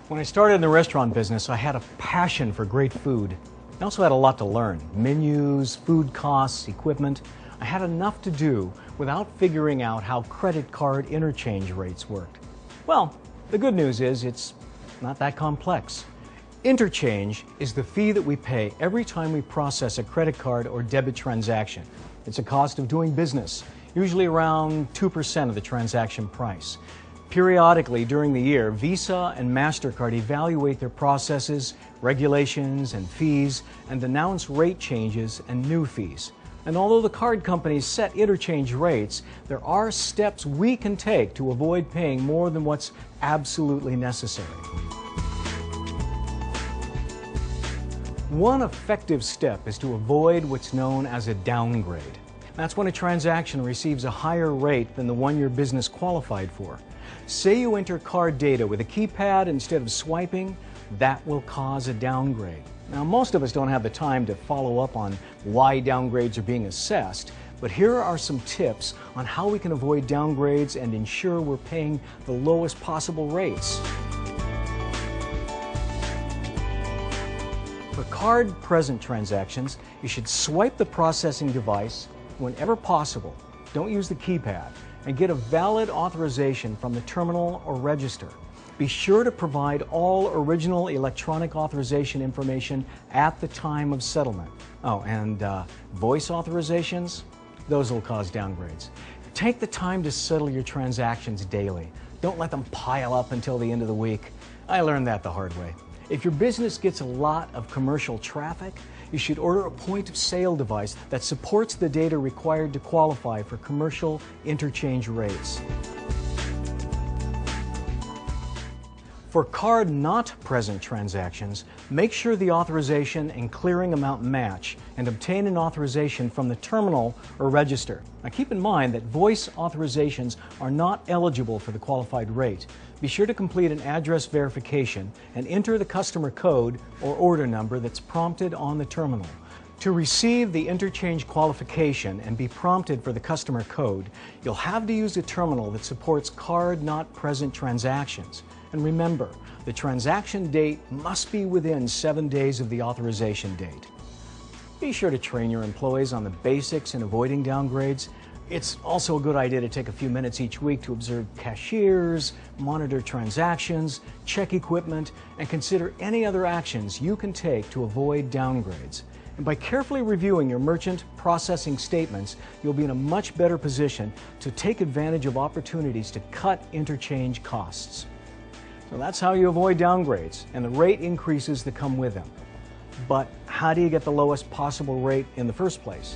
When I started in the restaurant business, I had a passion for great food. I also had a lot to learn. Menus, food costs, equipment. I had enough to do without figuring out how credit card interchange rates worked. Well, the good news is it's not that complex. Interchange is the fee that we pay every time we process a credit card or debit transaction. It's a cost of doing business, usually around 2% of the transaction price. Periodically during the year, Visa and MasterCard evaluate their processes, regulations, and fees, and announce rate changes and new fees. And although the card companies set interchange rates, there are steps we can take to avoid paying more than what's absolutely necessary. One effective step is to avoid what's known as a downgrade. That's when a transaction receives a higher rate than the one your business qualified for. Say you enter card data with a keypad instead of swiping, that will cause a downgrade. Now, most of us don't have the time to follow up on why downgrades are being assessed, but here are some tips on how we can avoid downgrades and ensure we're paying the lowest possible rates. For card-present transactions, you should swipe the processing device whenever possible. Don't use the keypad, and get a valid authorization from the terminal or register. Be sure to provide all original electronic authorization information at the time of settlement. Oh, and voice authorizations? Those will cause downgrades. Take the time to settle your transactions daily. Don't let them pile up until the end of the week. I learned that the hard way. If your business gets a lot of commercial traffic, you should order a point-of-sale device that supports the data required to qualify for commercial interchange rates. For card-not-present transactions, make sure the authorization and clearing amount match and obtain an authorization from the terminal or register. Now keep in mind that voice authorizations are not eligible for the qualified rate. Be sure to complete an address verification and enter the customer code or order number that's prompted on the terminal. To receive the interchange qualification and be prompted for the customer code, you'll have to use a terminal that supports card-not-present transactions. And remember, the transaction date must be within 7 days of the authorization date. Be sure to train your employees on the basics in avoiding downgrades. It's also a good idea to take a few minutes each week to observe cashiers, monitor transactions, check equipment, and consider any other actions you can take to avoid downgrades. And by carefully reviewing your merchant processing statements, you'll be in a much better position to take advantage of opportunities to cut interchange costs. So that's how you avoid downgrades and the rate increases that come with them. But how do you get the lowest possible rate in the first place?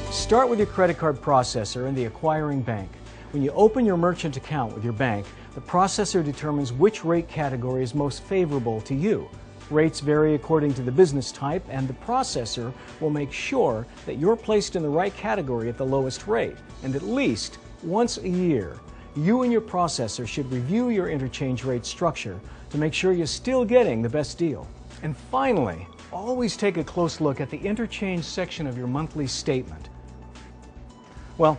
Start with your credit card processor and the acquiring bank. When you open your merchant account with your bank, the processor determines which rate category is most favorable to you. Rates vary according to the business type, and the processor will make sure that you're placed in the right category at the lowest rate. And at least once a year, you and your processor should review your interchange rate structure to make sure you're still getting the best deal. And finally, always take a close look at the interchange section of your monthly statement. Well,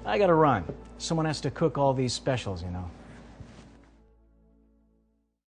I gotta run. Someone has to cook all these specials, you know.